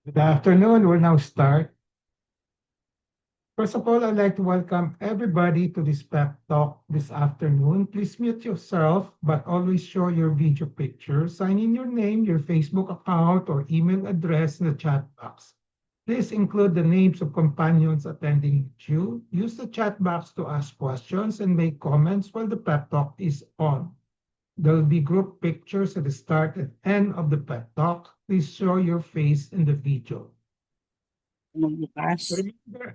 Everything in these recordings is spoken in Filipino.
Good afternoon. We'll now start. First of all, I'd like to welcome everybody to this pep talk this afternoon. Please mute yourself, but always show your video picture. Sign in your name, your Facebook account, or email address in the chat box. Please include the names of companions attending with you. Use the chat box to ask questions and make comments while the pep talk is on. There will be group pictures at the start and end of the pep talk. Please show your face in the video. Remember,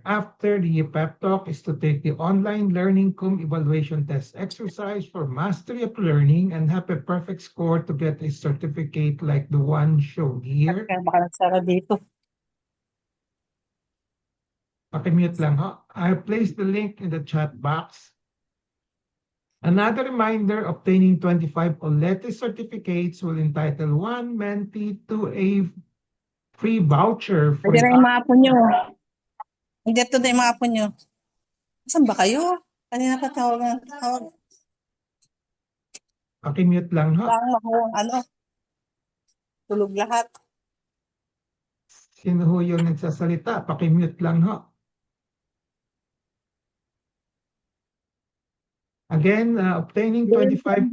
after the pep talk is to take the online learning cum evaluation test exercise for mastery of learning and have a perfect score to get a certificate like the one shown here. Kaya baka nagsara dito. Pakimute lang ho. I placed the link in the chat box. Another reminder, obtaining 25 OLETE certificates will entitle one mentee to a free voucher for Hindi the na yung mga apo nyo. Hindi ito na yung mga apo nyo. Saan ba kayo? Kanina pa tawag. Pakimute lang ho. Lang makuha, tulog lahat. Sino ho yung nagsasalita? Pakimute lang ho. Again, obtaining 25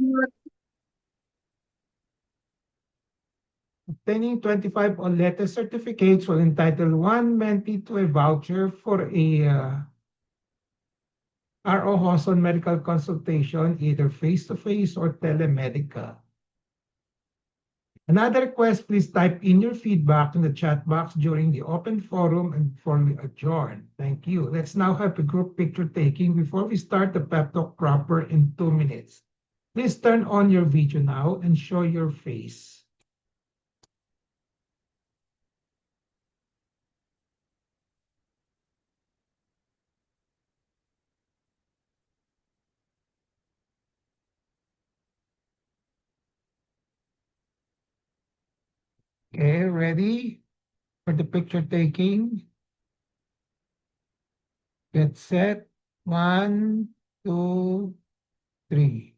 OLETE certificates will entitle one mentee to a voucher for a RO Hoson medical consultation, either face-to-face or telemedical. Another request, please type in your feedback in the chat box during the open forum and before we adjourn. Thank you. Let's now have a group picture taking before we start the pep talk proper in 2 minutes. Please turn on your video now and show your face. Okay, ready for the picture taking? Get set. 1, 2, 3.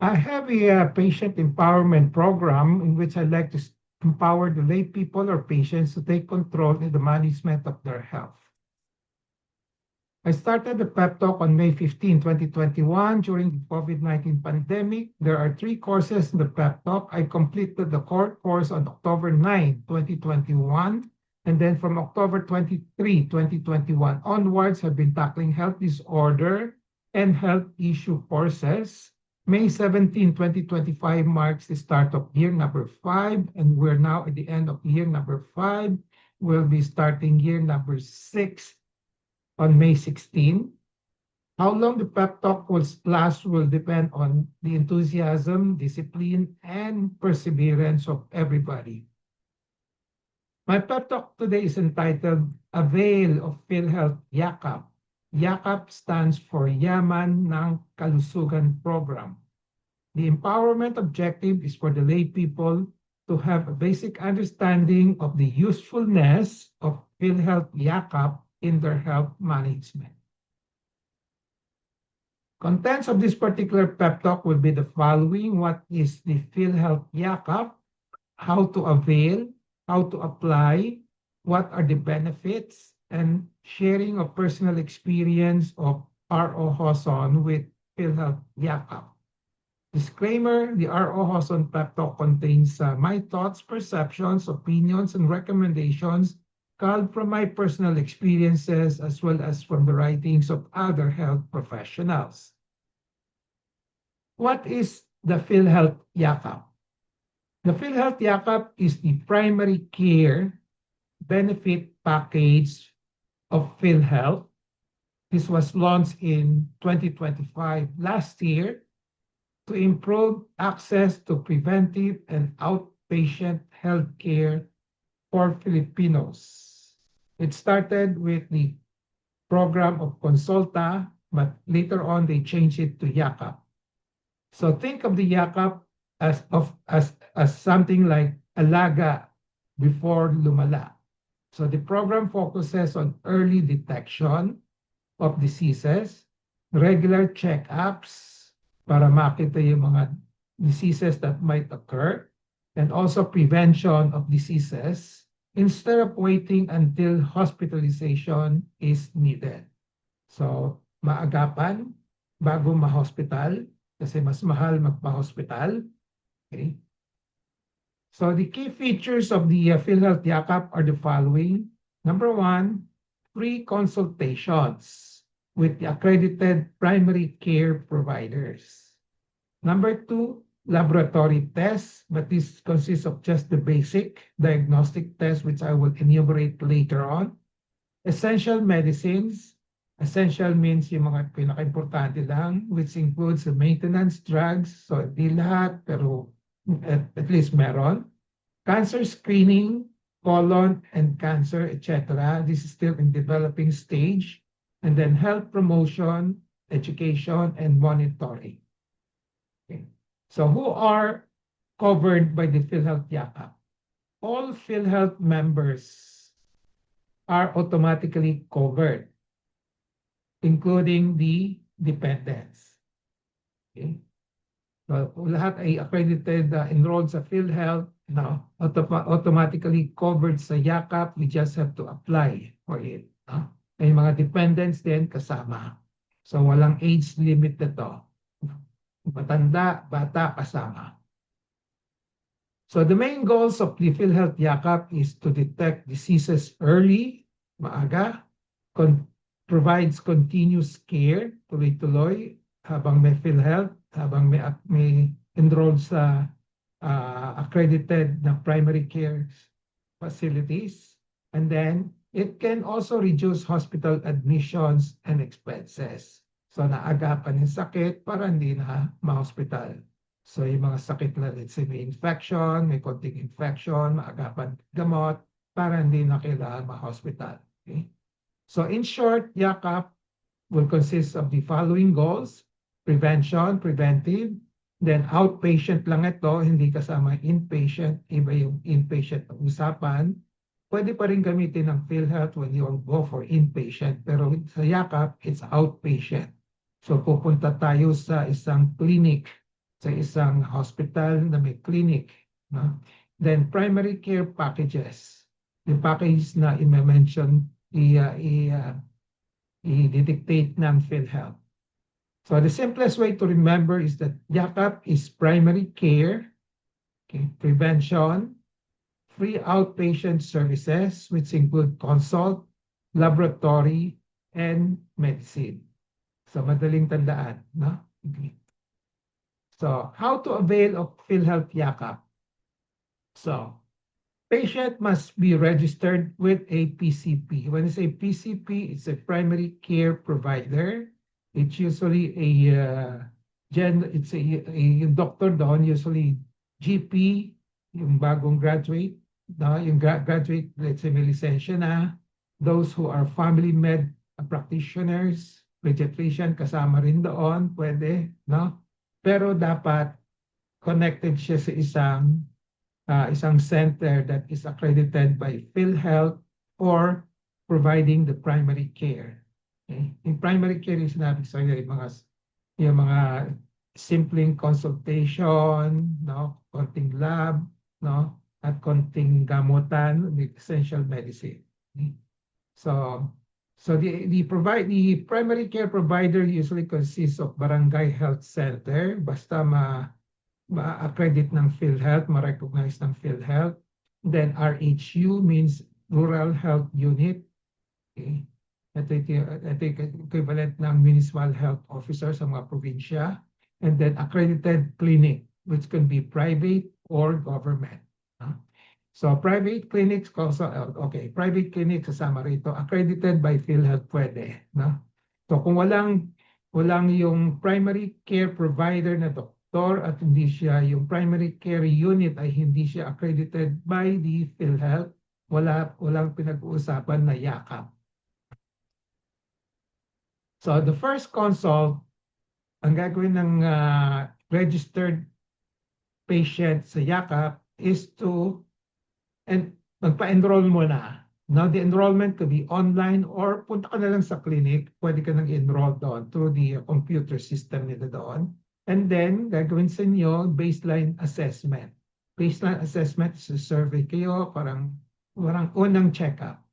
I have a patient empowerment program in which I like to empower the lay people or patients to take control in the management of their health. I started the pep talk on May 15, 2021 during the COVID-19 pandemic. There are 3 courses in the pep talk. I completed the core course on October 9, 2021. And then from October 23, 2021 onwards, I've been tackling health disorder and health issue courses. May 17, 2025 marks the start of year number 5, and we're now at the end of year number 5. We'll be starting year number 6 on May 16. How long the pep talk will last will depend on the enthusiasm, discipline, and perseverance of everybody. My pep talk today is entitled Avail of PhilHealth Yakap. Yakap stands for Yaman ng Kalusugan Program. The empowerment objective is for the lay people to have a basic understanding of the usefulness of PhilHealth Yakap in their health management. Contents of this particular pep talk will be the following. What is the PhilHealth Yakap? How to avail, how to apply, what are the benefits, and sharing of personal experience of R.O. Hoson with PhilHealth Yakap. Disclaimer, the R.O. Hoson pep talk contains my thoughts, perceptions, opinions, and recommendations culled from my personal experiences as well as from the writings of other health professionals. What is the PhilHealth Yakap? The PhilHealth Yakap is the primary care benefit package of PhilHealth. This was launched in 2025 last year to improve access to preventive and outpatient health care for Filipinos. It started with the program of Consulta, but later on they changed it to Yakap. So think of the Yakap as something like alaga before lumala. So the program focuses on early detection of diseases, regular checkups para makita yung mga diseases that might occur, and also prevention of diseases instead of waiting until hospitalization is needed. So maagapan bago ma-hospital kasi mas mahal magpa-hospital. Okay. So the key features of the PhilHealth Yakap are the following. Number one, free consultations with the accredited primary care providers. Number two, laboratory tests, but this consists of just the basic diagnostic tests, which I will enumerate later on. Essential medicines. Essential means yung mga pinaka-importante lang, which includes the maintenance drugs. So, di lahat, pero at least meron. Cancer screening, colon and cancer, etc. This is still in developing stage. And then health promotion, education, and monitoring. Okay. So who are covered by the PhilHealth Yakap? All PhilHealth members are automatically covered, including the dependents. Okay. So lahat ay accredited, enrolled sa PhilHealth, now automatically covered sa Yakap. We just have to apply for it. May mga dependents din kasama. So walang age limit nito. Matanda, bata, kasama. So the main goals of the PhilHealth Yakap is to detect diseases early, maaga, provides continuous care, tuloy-tuloy, habang may PhilHealth, habang may enrolled sa accredited na primary care facilities. And then, it can also reduce hospital admissions and expenses. So naagapan yung sakit para hindi na ma-hospital. So yung mga sakit na, let's say may infection, may konting infection, maagapan gamot para hindi na kailangan ma-hospital. Okay? So in short, Yakap will consist of the following goals: prevention, preventive, then outpatient lang ito, hindi kasama inpatient, iba yung inpatient na usapan. Pwede pa rin gamitin ng PhilHealth when you go for inpatient, pero sa Yakap, it's outpatient. So pupunta tayo sa isang clinic, sa isang hospital na may clinic. No? Then primary care packages. Yung package na i-mention, i-dictate ng PhilHealth. So the simplest way to remember is that Yakap is primary care, okay, prevention, free outpatient services, which include consult, laboratory, and medicine. So, madaling tandaan, no? Okay. So, how to avail of PhilHealth Yakap? So, patient must be registered with a PCP. When I say PCP, it's a primary care provider. It's usually it's a doctor doon, usually GP, yung bagong graduate, no? Yung graduate, let's say may lisensya na, those who are family med practitioners, pediatrician, kasama rin doon, pwede, no? Pero dapat connected siya sa isang center that is accredited by PhilHealth or providing the primary care. Okay? In primary care, yung sinabi sa inyo, yung mga simpleng consultation, no, konting lab, no, at konting gamutan, the essential medicine. Okay? So the primary care provider usually consists of barangay health center, basta ma-accredit ng PhilHealth, ma-recognize ng PhilHealth. Then RHU means Rural Health Unit. Okay. Ito equivalent ng Municipal Health Officer sa mga probinsya. And then accredited clinic, which can be private or government. So private clinics also, okay, private clinics kasama rito, accredited by PhilHealth pwede. No? So kung walang yung primary care provider na doktor at hindi siya, yung primary care unit ay hindi siya accredited by the PhilHealth, walang pinag-uusapan na yakap. So the first consult, ang gagawin ng registered patient sa yakap is to magpa-enroll mo na. Now, the enrollment could be online or punta ka na lang sa clinic, pwede ka nang enroll doon through the computer system nila doon. And then, gagawin sa inyo, baseline assessment. Baseline assessment is a survey kayo, parang unang check-up.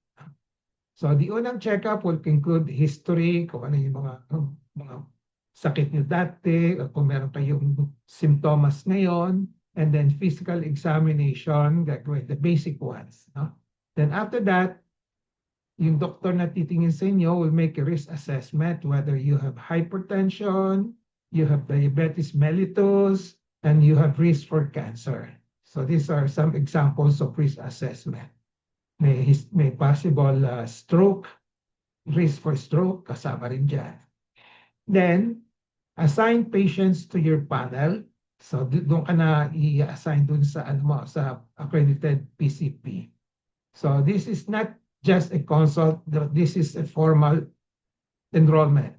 So, the unang check-up will include history, kung ano yung mga sakit nyo dati, kung meron kayong simptomas ngayon, and then physical examination, gagawin the basic ones. No? Then after that, yung doctor na titingin sa inyo will make a risk assessment whether you have hypertension, you have diabetes mellitus, and you have risk for cancer. So these are some examples of risk assessment. May possible stroke, risk for stroke, kasama rin dyan. Then, assign patients to your panel. So doon ka na i-assign doon sa sa accredited PCP. So this is not just a consult, this is a formal enrollment.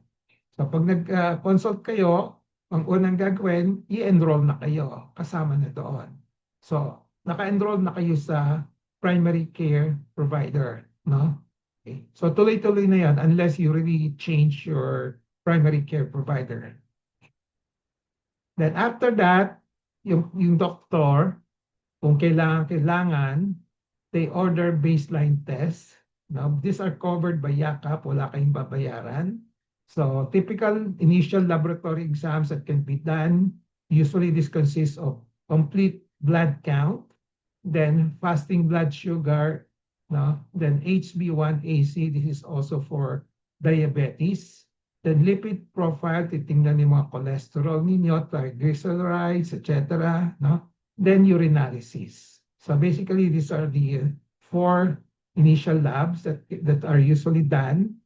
So pag nag-consult kayo, ang unang gagawin, i-enroll na kayo kasama na doon. So naka-enroll na kayo sa primary care provider, no? Okay. So tuloy-tuloy na yan unless you really change your primary care provider. Then after that, yung doctor, kung kailangan, they order baseline tests. Now, these are covered by YACAP, wala kayong babayaran. So typical initial laboratory exams that can be done, usually this consists of complete blood count, then fasting blood sugar, no? Then HB1AC, this is also for diabetes. Then lipid profile, titingnan yung mga cholesterol ninyo, triglycerides, etc. No? Then urinalysis. So basically, these are the 4 initial labs that are usually done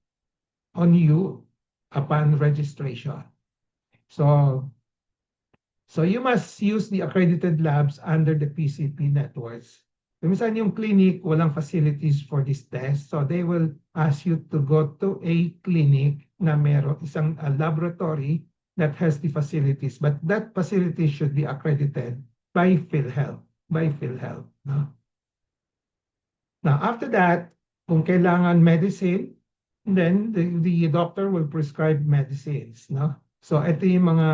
on you upon registration. So you must use the accredited labs under the PCP networks. Minsan yung clinic, walang facilities for this test. So they will ask you to go to a clinic na meron isang laboratory that has the facilities. But that facility should be accredited by PhilHealth. No? Now, after that, kung kailangan medicine, then the doctor will prescribe medicines. No? So ito yung mga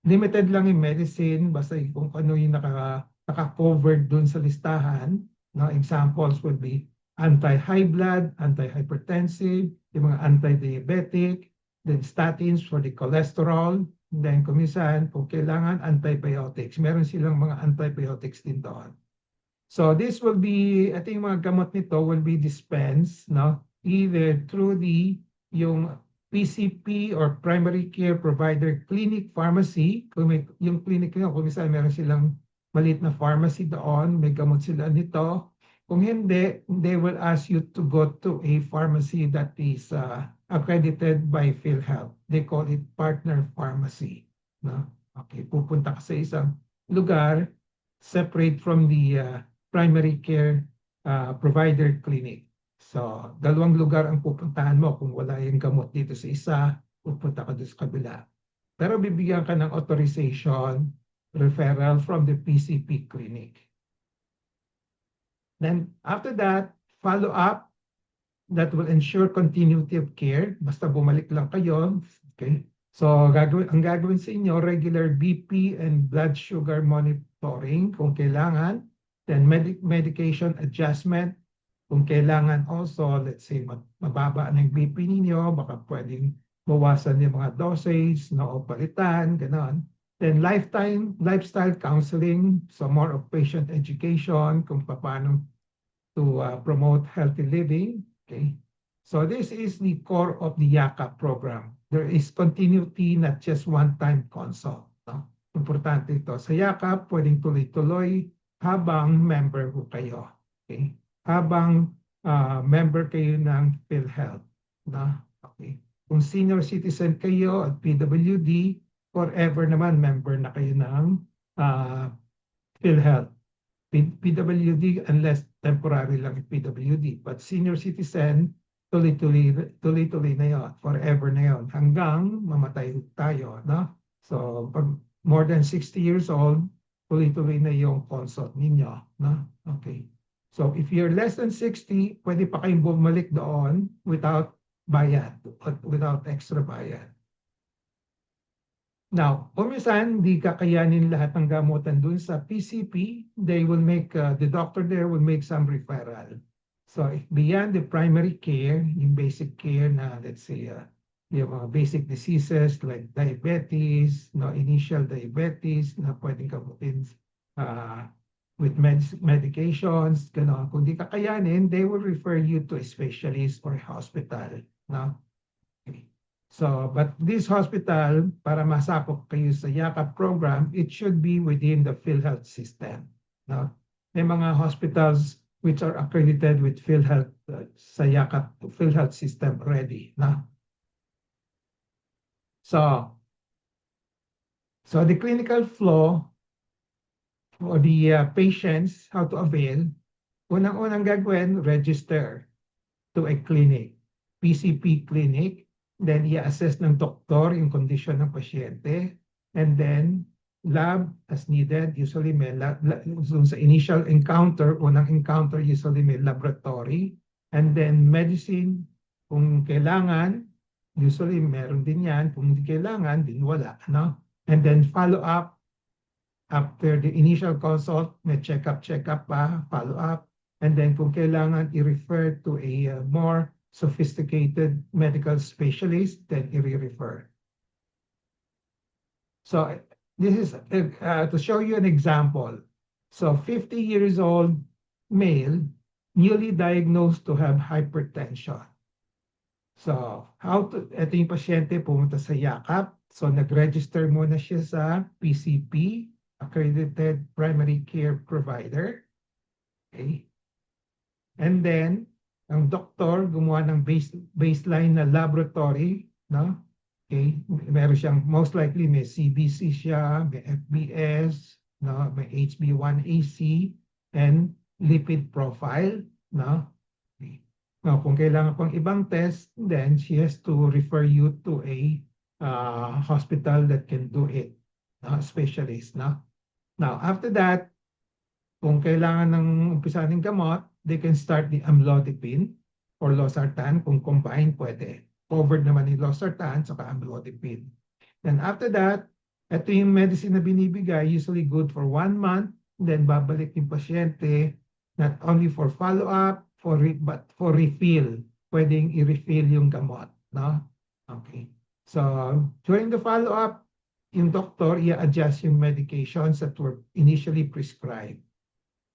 limited lang yung medicine, basta kung ano yung naka-covered dun sa listahan. No? Examples would be anti-high blood, anti-hypertensive, yung mga anti-diabetic, then statins for the cholesterol, then kumisan, kung kailangan, antibiotics. Meron silang mga antibiotics din doon. So this will be, I think mga gamot nito will be dispensed, no? Either through yung PCP or primary care provider clinic pharmacy. Yung clinic nyo, kung minsan meron silang maliit na pharmacy doon, may gamot sila nito. Kung hindi, they will ask you to go to a pharmacy that is accredited by PhilHealth. They call it partner pharmacy. No? Okay, pupunta ka sa isang lugar separate from the primary care provider clinic. So, dalawang lugar ang pupuntahan mo. Kung wala yung gamot dito sa isa, pupunta ka doon sa kabila. Pero bibigyan ka ng authorization, referral from the PCP clinic. Then, after that, follow up that will ensure continuity of care. Basta bumalik lang kayo. Okay? So, ang gagawin sa inyo, regular BP and blood sugar monitoring kung kailangan. Then, medication adjustment kung kailangan also, let's say, mababa ng BP ninyo, baka pwedeng bawasan yung mga dosage, no, o palitan, gano'n. Then, lifestyle counseling, so more of patient education kung paano to promote healthy living. Okay, so this is the core of the YAKA program. There is continuity, not just one-time consult. No? Importante ito. Sa YAKA, pwedeng tuloy-tuloy habang member ko kayo. Okay, habang member kayo ng PhilHealth. No? Okay, kung senior citizen kayo at PWD, forever naman member na kayo ng PhilHealth. PWD unless temporary lang yung PWD. But senior citizen, tuloy-tuloy na yun. Forever na yun. Hanggang mamatay tayo. No? So, pag more than 60 years old, tuloy-tuloy na yung consult ninyo. No? Okay. So, if you're less than 60, pwede pa kayong bumalik doon without bayad, without extra bayad. Now, kung minsan di kakayanin lahat ng gamutan dun sa PCP, they will make, the doctor there will make some referral. So, if beyond the primary care, yung basic care na, let's say, yung mga basic diseases like diabetes, no, initial diabetes na pwedeng gamutin with medications, gano'n. Kung di kakayanin, they will refer you to a specialist or hospital. No? Okay. So, but this hospital, para masakop kayo sa YAKA program, it should be within the PhilHealth system. No? May mga hospitals which are accredited with PhilHealth sa YAKA PhilHealth system already. No? So the clinical flow for the patients, how to avail, unang-unang gagawin, register to a clinic, PCP clinic. Then, i-assess ng doktor yung condition ng pasyente. And then, lab as needed. Usually, may sa initial encounter, unang encounter, usually may laboratory. And then, medicine, kung kailangan, usually meron din yan. Kung hindi kailangan, din wala. No? And then, follow up. After the initial consult, may check-up pa, follow up. And then, kung kailangan, i-refer to a more sophisticated medical specialist, then i-refer. So this is to show you an example. So 50 years old male, newly diagnosed to have hypertension. So ito yung pasyente pumunta sa YAKAP. So nag-register muna siya sa PCP, Accredited Primary Care Provider. Okay. And then, ang doktor gumawa ng baseline na laboratory, no? Okay, meron siyang, most likely may CBC siya, may FBS, no? May HB1AC, and lipid profile, no? Okay. Now, kung kailangan pang ibang test, then she has to refer you to a hospital that can do it, no? Specialist, no? Now, after that, kung kailangan ng umpisa ng gamot, they can start the amlodipine or losartan. Kung combine, pwede. Covered naman yung losartan saka amlodipine. Then after that, ito yung medicine na binibigay, usually good for 1 month. Then babalik yung pasyente, not only for follow-up, but for refill. Pwedeng i-refill yung gamot. No? Okay. So during the follow-up, yung doctor, i-adjust yung medications that were initially prescribed.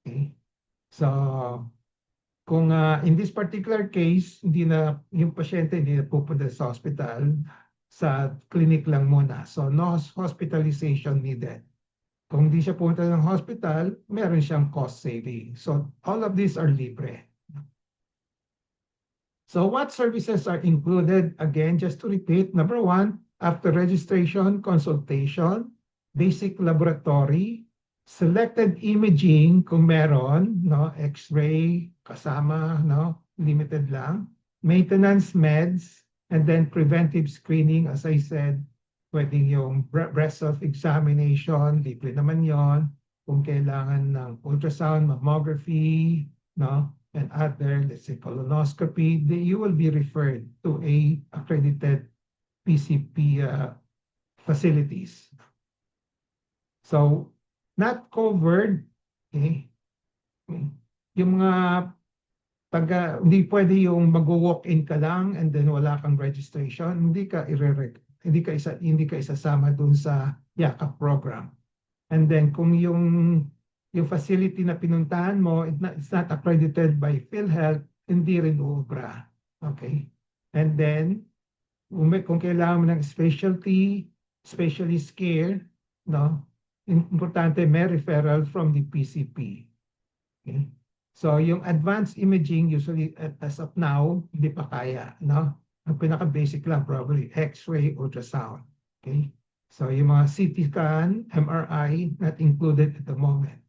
Okay. So, kung in this particular case, hindi na yung pasyente hindi na pupunta sa hospital, sa clinic lang muna. So, no hospitalization needed. Kung hindi siya pumunta ng hospital, meron siyang cost saving. So, all of these are libre. So what services are included? Again, just to repeat, number one, after registration, consultation, basic laboratory, selected imaging kung meron, no, X-ray kasama, no, limited lang, maintenance meds, and then preventive screening, as I said, pwedeng yung breast self-examination, libre naman yon. Kung kailangan ng ultrasound, mammography, no, and other, let's say, colonoscopy, you will be referred to a accredited PCP facilities. So, not covered, okay, yung mga hindi pwede yung mag-walk-in ka lang and then wala kang registration, hindi ka isasama dun sa YAKAP program. And then kung yung facility na pinuntahan mo, it's not accredited by PhilHealth, hindi rin uubra. Okay? And then, kung kailangan mo ng specialist care, no? Importante may referral from the PCP. Okay? So, yung advanced imaging, usually as of now, hindi pa kaya, no? Ang pinaka-basic lang, probably X-ray, ultrasound. Okay? So, yung mga CT scan, MRI, not included at the moment.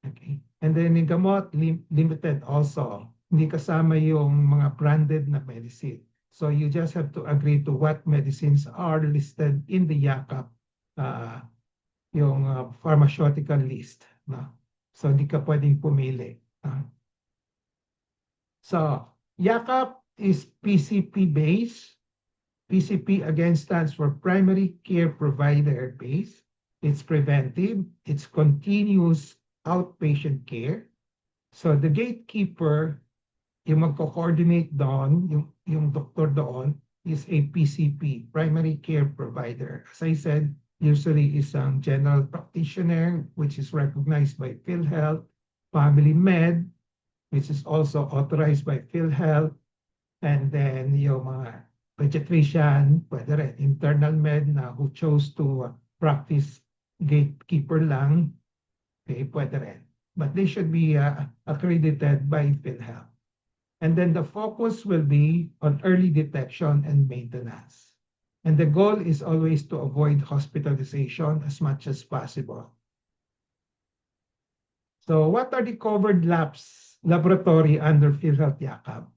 Okay? And then yung gamot, limited also. Hindi kasama yung mga branded na medicine. So, you just have to agree to what medicines are listed in the YAKAP, yung pharmaceutical list. No? So, hindi ka pwedeng pumili. So, YAKAP is PCP-based. PCP again stands for Primary Care Provider base. It's preventive. It's continuous outpatient care. So the gatekeeper, yung magko-coordinate doon, yung doktor doon, is a PCP, Primary Care Provider. As I said, usually isang general practitioner, which is recognized by PhilHealth, Family Med, which is also authorized by PhilHealth, and then yung mga pediatrician, pwede rin, internal med na who chose to practice gatekeeper lang, okay, pwede rin. But they should be accredited by PhilHealth. And then the focus will be on early detection and maintenance. And the goal is always to avoid hospitalization as much as possible. So what are the covered laboratory under PhilHealth YAKAP?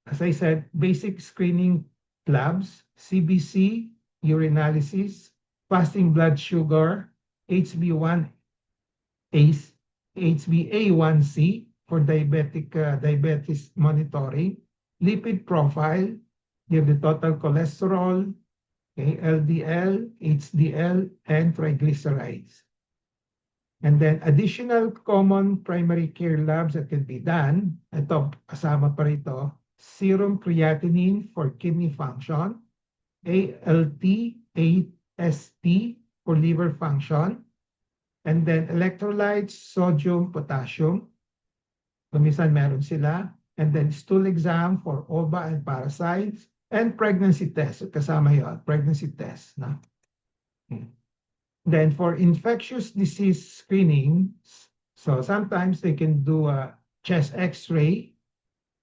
As I said, basic screening labs, CBC, urinalysis, fasting blood sugar, HbA1c for diabetes monitoring, lipid profile, you have the total cholesterol, okay, LDL, HDL, and triglycerides. And then additional common primary care labs that can be done, ito kasama pa rito, serum creatinine for kidney function, ALT, AST for liver function, and then electrolytes, sodium, potassium, minsan meron sila, and then stool exam for OVA and parasites, and pregnancy test, kasama yun, pregnancy test. Na? Then for infectious disease screening, so sometimes they can do a chest x-ray,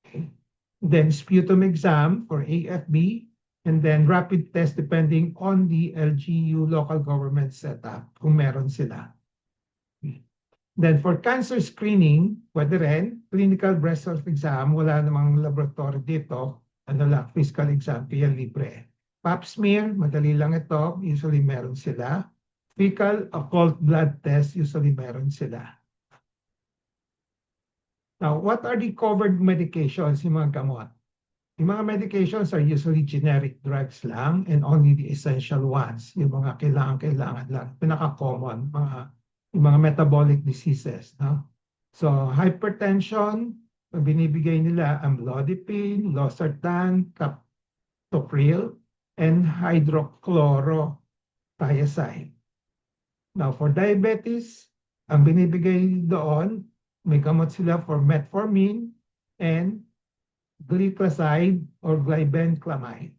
okay. Then sputum exam for AFB, and then rapid test depending on the LGU local government setup, kung meron sila. Then for cancer screening, pwede rin, clinical breast self-exam, wala namang laboratory dito, ano lang, physical exam, kaya libre. Pap smear, madali lang ito, usually meron sila. Fecal occult blood test, usually meron sila. Now, what are the covered medications, yung mga gamot? Yung mga medications are usually generic drugs lang and only the essential ones, yung mga kailangan lang, pinaka-common, yung mga metabolic diseases. No? So, hypertension, binibigay nila amlodipine, losartan, captopril, and hydrochlorothiazide. Now, for diabetes, ang binibigay doon, may gamot sila for metformin and glycoside or glibenclamide.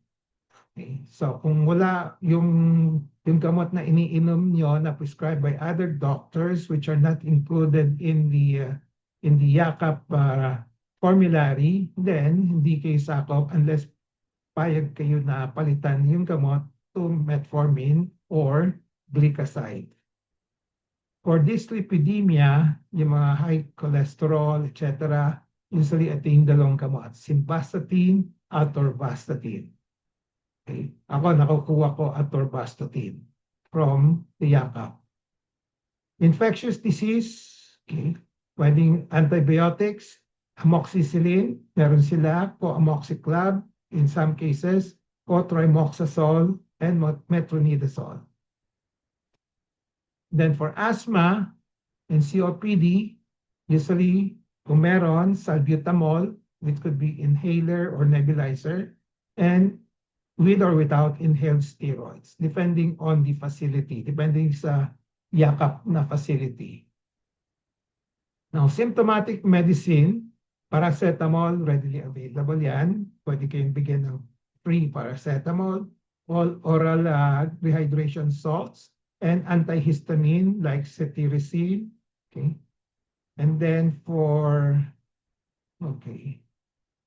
Okay. So, kung wala yung gamot na iniinom nyo na prescribed by other doctors which are not included in the YAKAP formulary, then hindi kayo sakop unless payag kayo na palitan yung gamot to metformin or glycoside. For dyslipidemia, yung mga high cholesterol, etc., usually ito yung dalawang gamot, simvastatin, atorvastatin. Okay. Ako, nakukuha ko atorvastatin from the Yakap. Infectious disease, okay, pwedeng antibiotics, amoxicillin, meron sila, co-amoxiclav, in some cases, co-trimoxazole, and metronidazole. Then for asthma and COPD, usually kung meron, salbutamol, which could be inhaler or nebulizer, and with or without inhaled steroids, depending on the facility, depending sa yakap na facility. Now, symptomatic medicine, paracetamol, readily available yan. Pwede kayong bigyan ng free paracetamol, all oral rehydration salts, and antihistamine like cetirizine. Okay. And then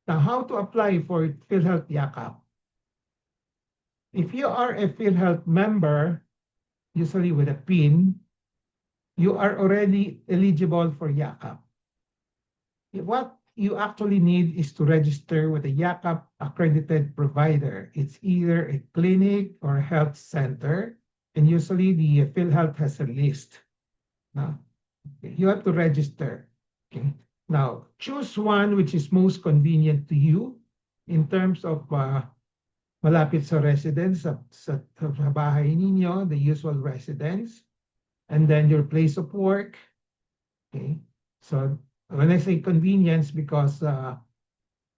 now how to apply for PhilHealth Yakap? If you are a PhilHealth member, usually with a PIN, you are already eligible for Yakap. What you actually need is to register with a Yakap accredited provider. It's either a clinic or a health center, and usually the PhilHealth has a list. Now, you have to register. Okay. Now, choose one which is most convenient to you in terms of malapit sa residence, sa bahay ninyo, the usual residence, and then your place of work. Okay. So when I say convenience, because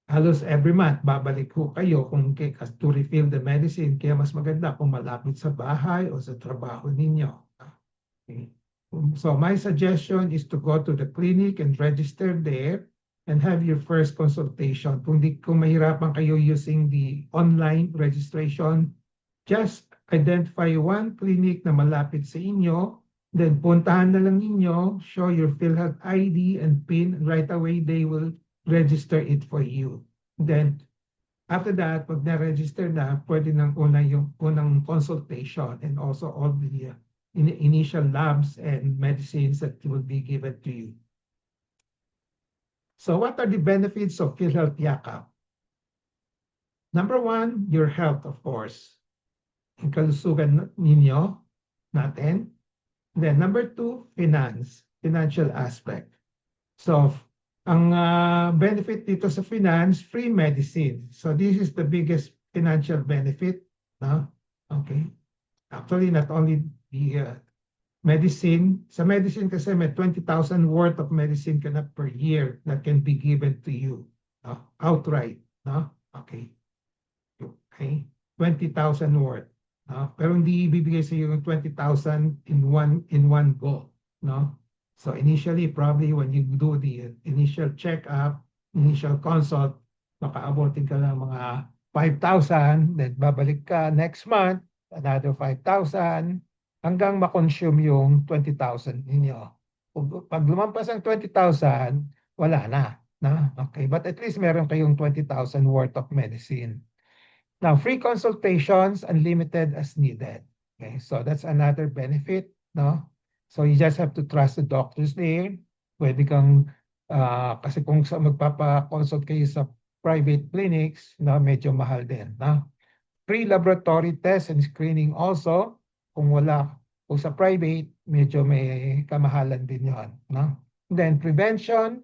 halos every month, babalik ho kayo kung to refill the medicine, kaya mas maganda kung malapit sa bahay o sa trabaho ninyo. Okay. So my suggestion is to go to the clinic and register there and have your first consultation. Kung mahirapan kayo using the online registration, just identify one clinic na malapit sa inyo, then puntahan na lang ninyo, show your PhilHealth ID and PIN, right away they will register it for you. Then after that, pag na-register na, pwede nang yung unang consultation and also all the initial labs and medicines that will be given to you. So what are the benefits of PhilHealth Yakap? Number one, your health, of course. Yung kalusugan ninyo, natin. Then number two, financial aspect. So ang benefit dito sa finance, free medicine. So this is the biggest financial benefit. No? Okay. Actually, not only the medicine. Sa medicine kasi may 20,000 worth of medicine ka na per year that can be given to you outright. No? Okay. Okay. 20,000 worth. No? Pero hindi ibibigay sa iyo yung 20,000 in one go. No? So initially, probably when you do the initial check-up, initial consult, makaabotin ka lang mga 5,000, then babalik ka next month, another 5,000, hanggang makonsume yung 20,000 ninyo. Pag lumampas ang 20,000, wala na. Okay, but at least meron kayong 20,000 worth of medicine. Now, free consultations, unlimited as needed. Okay, so that's another benefit, no? So you just have to trust the doctors there. Pwede kang, kasi kung magpapa-consult kayo sa private clinics, medyo mahal din. Free laboratory tests and screening also. Kung sa private, medyo may kamahalan din yun. Then prevention.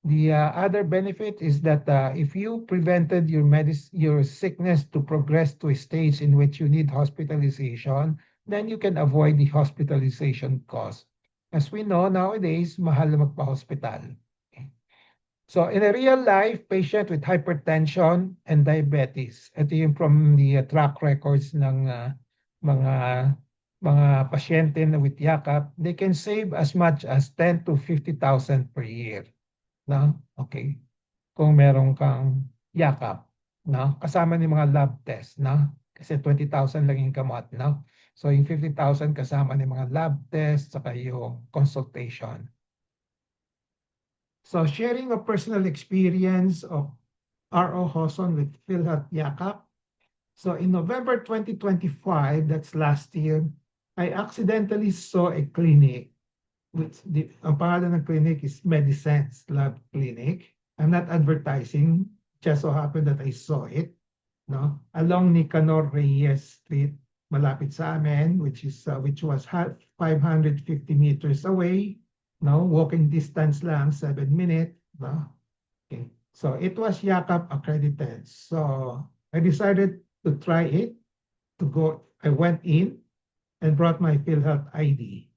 The other benefit is that if you prevented your sickness to progress to a stage in which you need hospitalization, then you can avoid the hospitalization cost. As we know nowadays, mahal na magpa-hospital. Okay. So in a real life, patient with hypertension and diabetes, ito yung from the track records ng mga pasyente na with Yakap, they can save as much as 10 to 50,000 per year. Okay. Kung meron kang Yakap, kasama ni mga lab test, kasi 20,000 lang yung gamot, So yung 50,000 kasama ni mga lab test saka yung consultation. So sharing a personal experience of R.O. Hoson with PhilHealth Yakap. So in November 2025, that's last year, I accidentally saw a clinic, ang pangalan ng clinic is Medisense Lab Clinic. I'm not advertising, just so happened that I saw it, no? Along Nicanor Reyes Street, malapit sa amin, which was 550 meters away, no? Walking distance lang, 7 minutes, no? Okay. So it was Yakap accredited. So I decided to try it, I went in and brought my PhilHealth ID.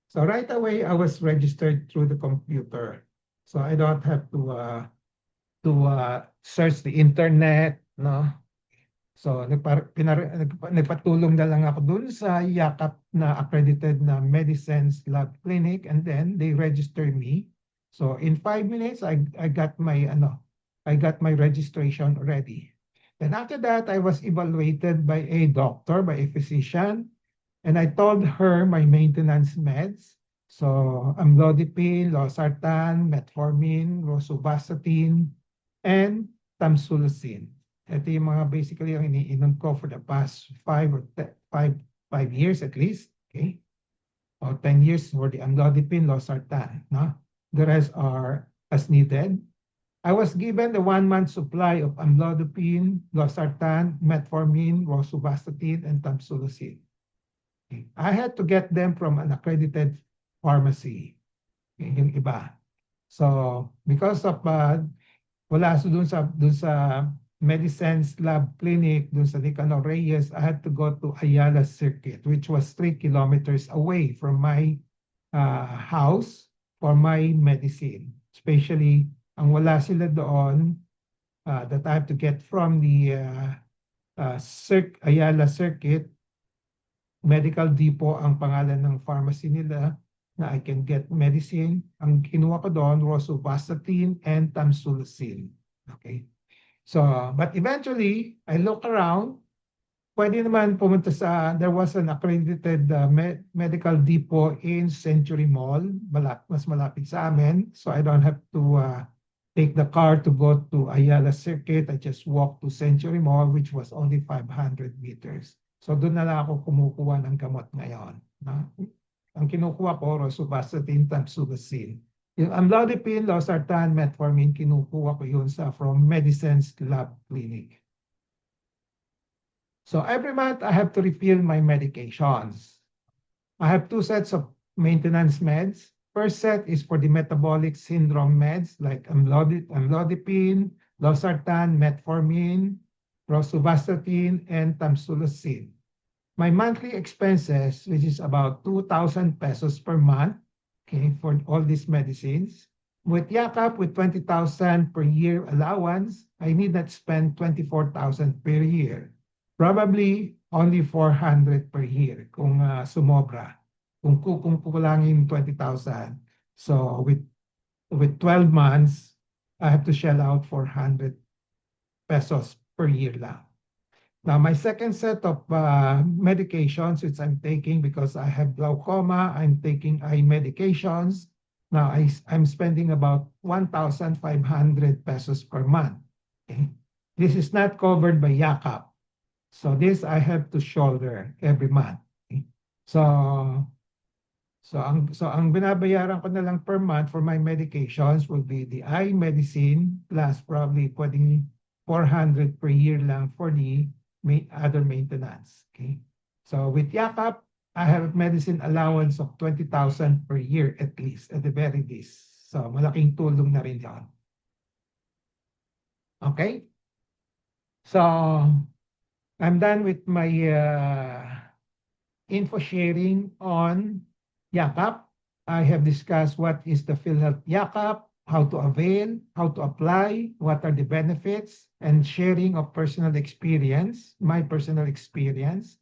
So right away, I was registered through the computer. So I don't have to search the internet, no? So nagpatulong na lang ako dun sa Yakap na accredited na Medisense Lab Clinic, and then they registered me. So in 5 minutes, I got my registration ready. And after that, I was evaluated by a doctor, by a physician, and I told her my maintenance meds. So amlodipine, losartan, metformin, rosuvastatin, and tamsulosin. Ito yung mga basically ang iniinom ko for the past 5 years at least, okay? Or 10 years for the amlodipine, losartan, no? The rest are as needed. I was given the 1-month supply of amlodipine, losartan, metformin, rosuvastatin, and tamsulosin. Okay. I had to get them from an accredited pharmacy, okay, yung iba. So because of wala dun sa Medisense Lab Clinic, dun sa Nicanor Reyes, I had to go to Ayala Circuit, which was 3 kilometers away from my house for my medicine. Especially, ang wala sila doon that I have to get from the Ayala Circuit, Medical Depot ang pangalan ng pharmacy nila na I can get medicine. Ang kinuha ko doon, rosuvastatin and tamsulosin. Okay? So, but eventually, I look around. Pwede naman pumunta there was an accredited medical depot in Century Mall, mas malapit sa amin. So I don't have to take the car to go to Ayala Circuit. I just walk to Century Mall, which was only 500 meters. So doon na lang ako kumukuha ng gamot ngayon. No? Ang kinukuha ko, rosuvastatin, tamsulosin. Yung amlodipine, losartan, metformin, kinukuha ko yun from Medisense Lab Clinic. So every month, I have to refill my medications. I have 2 sets of maintenance meds. First set is for the metabolic syndrome meds like amlodipine, losartan, metformin, rosuvastatin, and tamsulosin. My monthly expenses, which is about 2,000 pesos per month, okay, for all these medicines. With Yakap, with 20,000 per year allowance, I need not spend 24,000 per year. Probably only 400 per year kung sumobra. Kung kukulangin 20,000. So with 12 months, I have to shell out 400 pesos per year lang. Now, my second set of medications, which I'm taking because I have glaucoma, I'm taking eye medications. Now, I'm spending about 1,500 pesos per month. Okay? This is not covered by Yakap. So this I have to shoulder every month. Okay? So ang binabayaran ko na lang per month for my medications will be the eye medicine plus probably pwedeng 400 per year lang for the other maintenance. Okay. So with Yakap, I have medicine allowance of 20,000 per year at least, at the very least. So malaking tulong na rin yan. Okay. So I'm done with my info sharing on Yakap. I have discussed what is the PhilHealth Yakap, how to avail, how to apply, what are the benefits, and sharing of personal experience, my personal experience.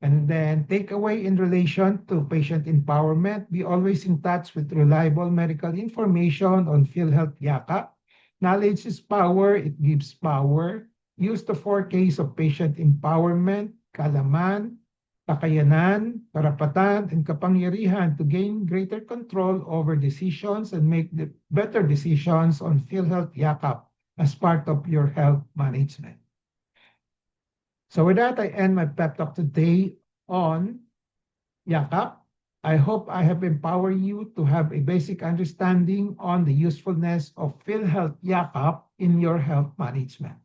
And then takeaway in relation to patient empowerment, be always in touch with reliable medical information on PhilHealth Yakap. Knowledge is power, it gives power. Use the 4 Ks of patient empowerment, Kalaman, kakayanan, karapatan, and kapangyarihan to gain greater control over decisions and make better decisions on PhilHealth Yakap as part of your health management. So with that, I end my pep talk today on Yakap. I hope I have empowered you to have a basic understanding on the usefulness of PhilHealth Yakap in your health management.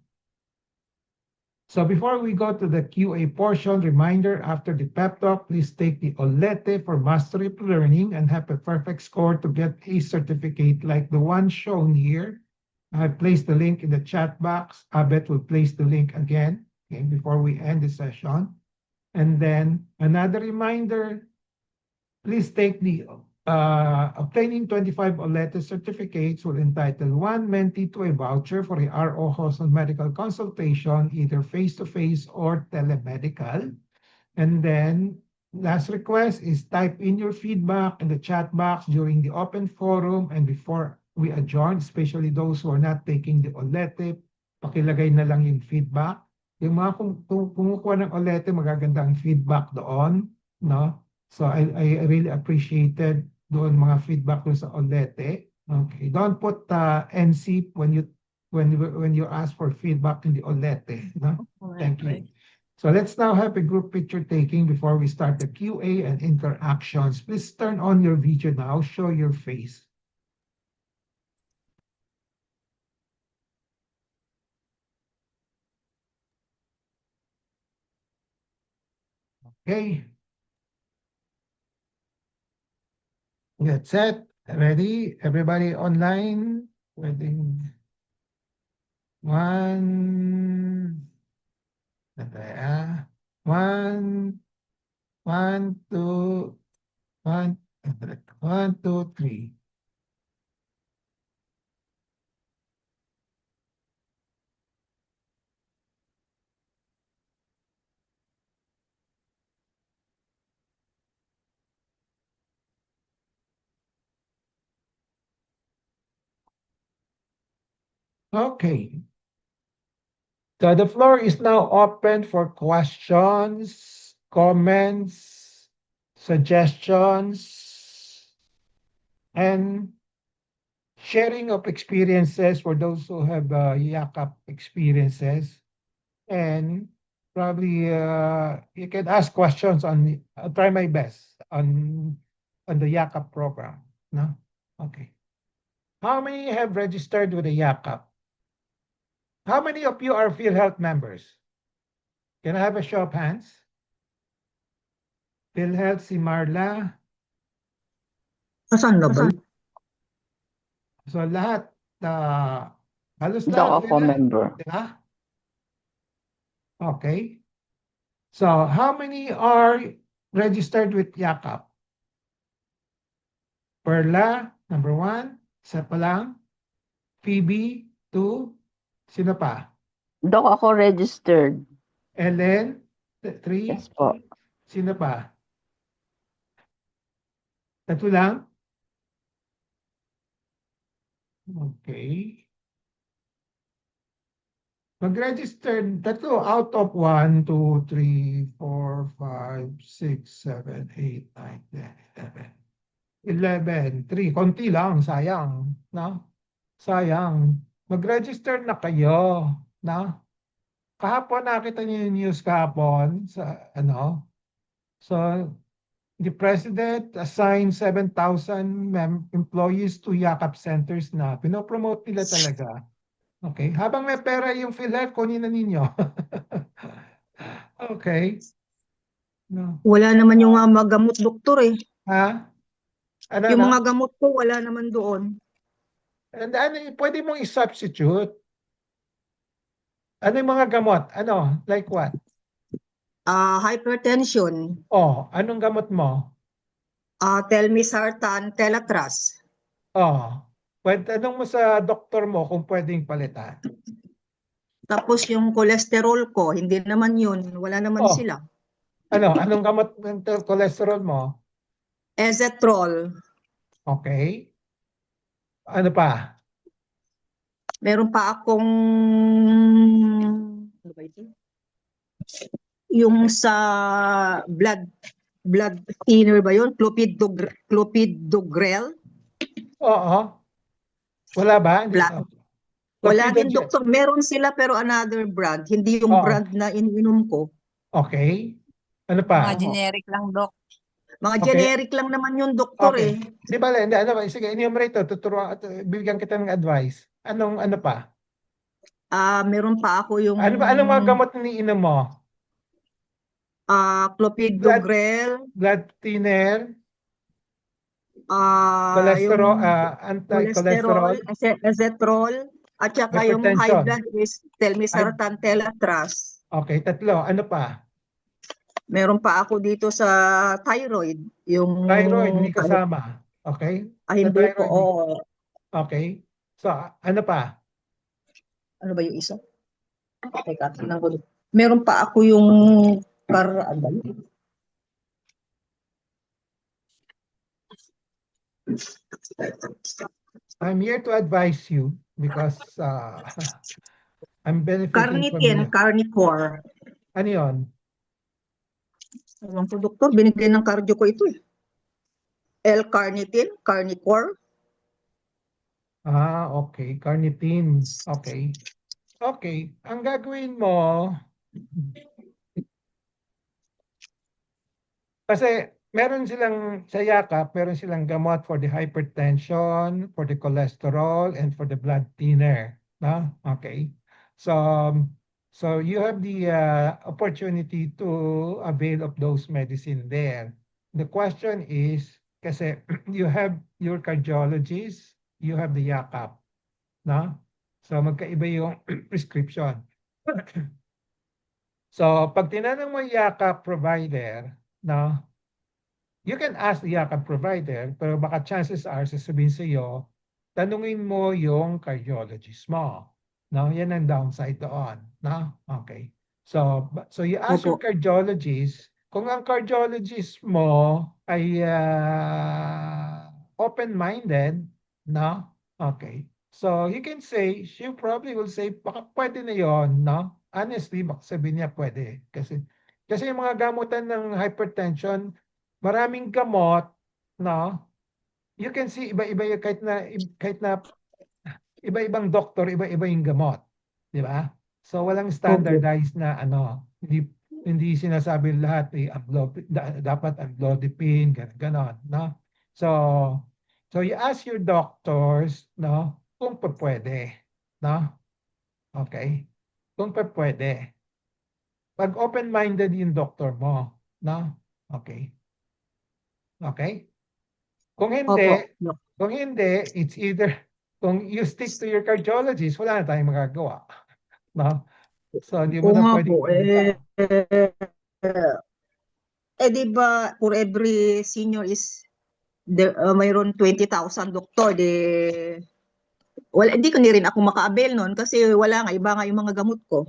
So before we go to the QA portion, reminder after the pep talk, please take the OLETE for Mastery of Learning and have a perfect score to get a certificate like the one shown here. I placed the link in the chat box. Abet will place the link again, okay, before we end the session. And then another reminder, please take the obtaining 25 OLETE certificates will entitle one mentee to a voucher for a RO hospital medical consultation, either face-to-face or telemedical. And then last request is type in your feedback in the chat box during the open forum and before we adjourn, especially those who are not taking the OLETE, pakilagay na lang yung feedback. Yung mga kumukuha ng OLETE, magaganda ang feedback doon, no? So I really appreciated doon mga feedback doon sa OLETE. Okay, don't put NC when you ask for feedback in the OLETE, no? Thank you. So let's now have a group picture taking before we start the QA and interactions. Please turn on your video now, show your face. Okay. That's it. Ready? Everybody online? Waiting. One. One, two, one, 1, 2, 3. Okay. So the floor is now open for questions, comments, suggestions, and sharing of experiences for those who have Yakap experiences. And probably you can ask questions on, I'll try my best on the Yakap program. No? Okay. How many have registered with the Yakap? How many of you are PhilHealth members? Can I have a show of hands? PhilHealth, si Marla. Saan na ba? So lahat, halos Hindi lahat ako sila. member. Diba? Okay. So how many are registered with Yakap? Perla, number 1. Isa pa lang. Phoebe, 2. Sino pa? Dok ako registered. Ellen, 3. Yes po. Sino pa? 3 lang? Okay. Mag-register 3 out of 1, 2, 3, 4, 5, 6, 7, 8, 9, 10, 11. 3. Konti lang, sayang. No? Sayang. Mag-register na kayo. No? Kahapon nakita niyo yung news kahapon sa ano. So the president assigned 7,000 employees to Yakap centers na. Pinopromote nila talaga. Okay. Habang may pera yung PhilHealth, kunin na ninyo. Okay. No. Wala naman yung mga gamot, doktor eh. Ha? Ano, Yung ano? mga gamot ko, wala naman doon. And ano, pwede mong i-substitute. Ano yung mga gamot? Ano? Like what? Hypertension, Oh, anong gamot mo? telmisartan, telatras. Oh, pwede, tanong mo sa doktor mo kung pwedeng palitan. Tapos yung cholesterol ko, hindi naman yun. Wala naman Oh. sila. Ano? Anong gamot ng cholesterol mo? Ezetrol. Okay. Ano pa? Meron pa akong ano ba ito? yung sa blood thinner ba yun? Clopidogrel? Oo. Wala ba? Hindi. Wala. Wala din, Clopidogrel. doktor. Meron sila pero another brand. Hindi yung Oo. brand na iniinom ko. Okay. Ano Mga pa? generic lang, Doc. Mga Okay. generic lang naman yung doktor Okay. eh. Di ba, hindi, ano ba? Sige, enumerate to. Tuturuan, bibigyan kita ng advice. Ano pa? Meron pa ako yung Anong mga gamot na iniinom mo? clopidogrel, Blood thinner, yung cholesterol, cholesterol, anti-cholesterol, ezetrol, at saka yung high hypertension. blood is telmisartan, telatras. Okay, tatlo. Ano pa? Meron pa ako dito sa thyroid, yung Thyroid, hindi kasama. Okay? Sa hindi po. thyroid, Oo. okay. So, ano pa? Ano ba yung isa? Teka, tingnan ko. Meron pa ako yung ano ba yun? I'm here to advise you because I'm benefiting from Carnitin, you. Carnicor. Ano yun? Ewan ko, doktor, binigay ng cardio ko ito eh. L-carnitin, Carnicor. Okay. Carnitine. Okay. Okay. Ang gagawin mo, kasi meron silang, sa yakap, meron silang gamot for the hypertension, for the cholesterol, and for the blood thinner. No? Okay. So you have the opportunity to avail of those medicine there. The question is, kasi you have your cardiologist, you have the yakap. No? So magkaiba yung prescription. So pag tinanong mo yung yakap provider, no? You can ask the yakap provider, pero baka chances are sasabihin sa iyo, tanungin mo yung cardiologist mo. No? Yan ang downside doon. No? Okay. So you ask your Opo. cardiologist, kung ang cardiologist mo ay open-minded, no? Okay. So you can say, she probably will say, baka pwede na yon, no? Honestly, baka sabihin niya pwede. Kasi yung mga gamutan ng hypertension, maraming gamot, no? You can see iba-iba yung kahit na iba-ibang doktor, iba-iba yung gamot, di ba? So walang standardized na hindi sinasabi lahat dapat amlodipine, ganon, no? So you ask your doctors, no, kung pwede, no? Okay? Kung pwede. Pag open-minded yung doctor mo, no? Okay. Okay? Kung hindi, it's either, kung you stick to your cardiologist, wala na tayong magagawa. No? So, hindi mo Oo na nga pwedeng po, di ba for every senior is mayroon 20,000 doktor, hindi ko rin ako maka-avail nun kasi wala nga, iba nga yung mga gamot ko.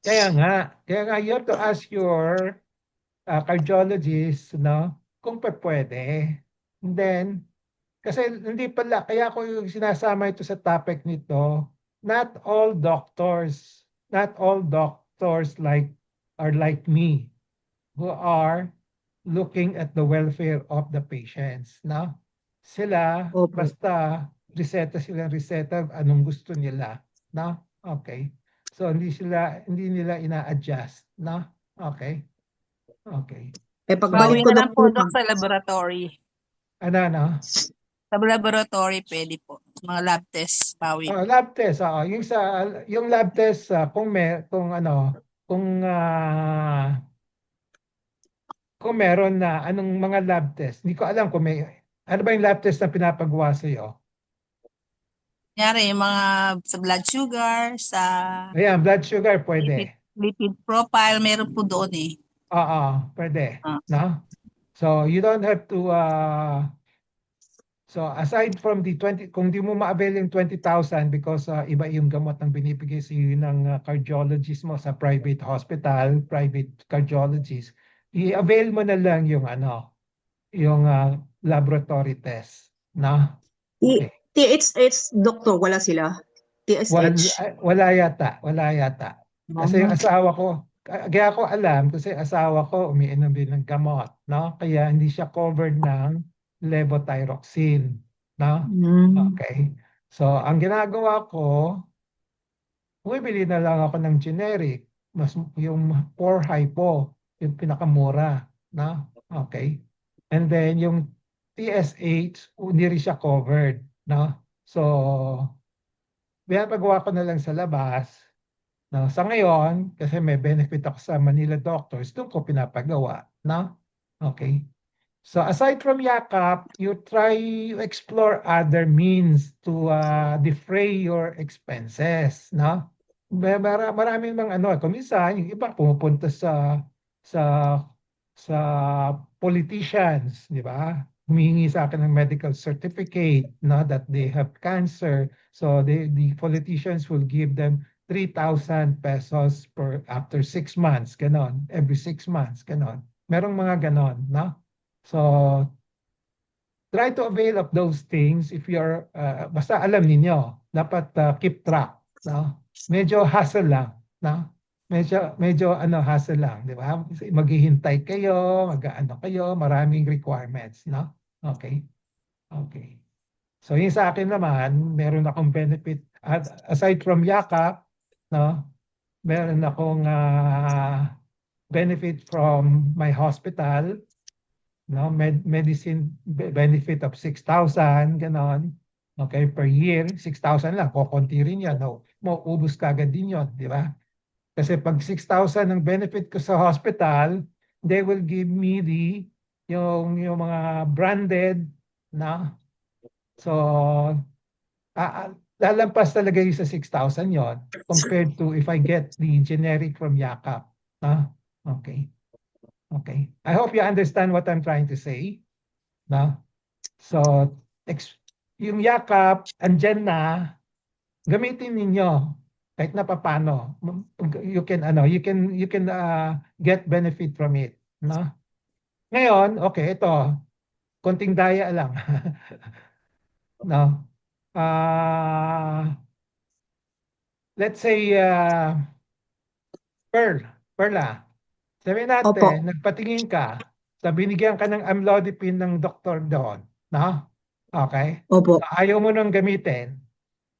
Kaya nga, you have to ask your cardiologist, no, kung pwede. And then, kasi hindi pala, kaya ko yung sinasama ito sa topic nito, not all doctors are like me, who are looking at the welfare of the patients, no? Sila, Opo. basta reseta, anong gusto nila, no? Okay. So hindi nila ina-adjust, no? Okay. Okay. Pagbalik Bawi ko, na lang po, doktor, Doc, sa laboratory. Ano? Sa laboratory, pwede po. Mga lab tests, bawi. Lab test, yung lab test, kung meron na anong mga lab test. Hindi ko alam kung ano ba yung lab test na pinapagawa sa iyo. Kunyari, yung mga sa blood sugar, sa Ayan, blood sugar pwede. lipid profile, meron po doon eh. Oo, pwede. Ah. No? So you don't have to so aside from the 20, kung di mo ma-avail yung 20,000 because iba yung gamot ng binibigay sa iyo ng cardiologist mo sa private hospital, private cardiologist, i-avail mo na lang yung yung laboratory test, no? Okay. THH, doktor, wala sila. TSH. Wala yata. Kasi yung kaya ko alam kasi asawa ko umiinom din ng gamot, no? Kaya hindi siya covered ng levothyroxine, no? Mm. Okay. So, ang ginagawa ko, bumibili na lang ako ng generic, mas yung 4 hypo, yung pinakamura, no? Okay. And then yung TSH, hindi rin siya covered, no? So, pinapagawa ko na lang sa labas. No, sa ngayon, kasi may benefit ako sa Manila Doctors, doon ko pinapagawa. No? Okay. So aside from yakap, you try to explore other means to defray your expenses. No? Maraming mga ano, kung minsan, yung iba pumupunta sa sa politicians, di ba? Humihingi sa akin ng medical certificate, no, that they have cancer. So the politicians will give them 3,000 pesos per after 6 months, ganon. Every 6 months, ganon. Merong mga ganon, no? So, try to avail of those things if you're, basta alam ninyo, dapat keep track, no? Medyo hassle lang, no? Medyo ano, hassle lang, di ba? Maghihintay kayo, mag-ano kayo, maraming requirements, no? Okay, okay. So, yung sa akin naman, meron akong benefit, aside from yakap, no? Meron akong benefit from my hospital, no, medicine benefit of 6,000 ganon. Okay, per year, 6,000 lang, kokonti rin yan, no? Mauubos ka agad din yun, di ba? Kasi pag 6,000 ang benefit ko sa hospital, they will give me yung mga branded, na. So, lalampas talaga yung sa 6,000 yon compared to if I get the generic from Yakap. No? Okay. Okay. I hope you understand what I'm trying to say. No? So, yung yakap, andyan na, gamitin ninyo kahit na paano. You can get benefit from it. No? Ngayon, okay, ito, konting daya lang. No? Let's say, Perla, sabihin Opo. natin, nagpatingin ka, sa binigyan ka ng amlodipine ng doktor doon, no? Okay? Opo. Ayaw mo nang gamitin,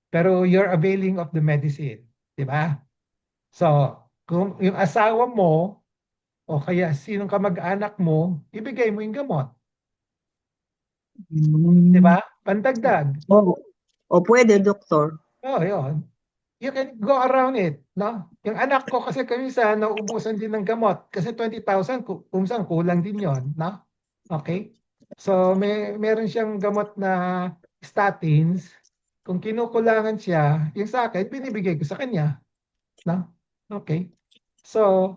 pero you're availing of the medicine, di ba? So, kung yung asawa mo, o kaya sinong kamag-anak mo, ibigay mo yung gamot, di ba? Pandagdag. O, o pwede, doktor. Oh, yun. You can go around it, no? Yung anak ko kasi minsan nauubusan din ng gamot kasi 20,000 kung saan kulang din 'yon, no? Okay? So meron siyang gamot na statins. Kung kinukulangan siya, yung sa akin binibigay ko sa kanya, no? Okay. So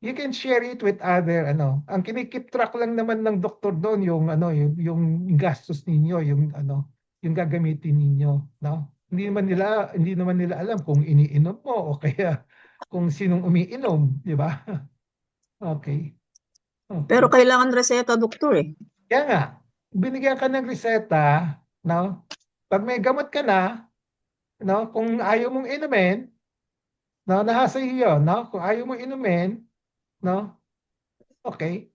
you can share it with other ano. Ang kinikip track lang naman ng doktor doon yung ano, yung gastos ninyo, yung ano, yung gagamitin ninyo, no? Hindi naman nila alam kung iniinom mo o kaya kung sinong umiinom, di ba? Okay. Pero Okay. kailangan reseta, doktor eh. Kaya nga, binigyan ka ng reseta, no? Pag may gamot ka na, no, kung ayaw mong inumin, no, nasa iyo, no? Kung ayaw mong inumin, no? Okay.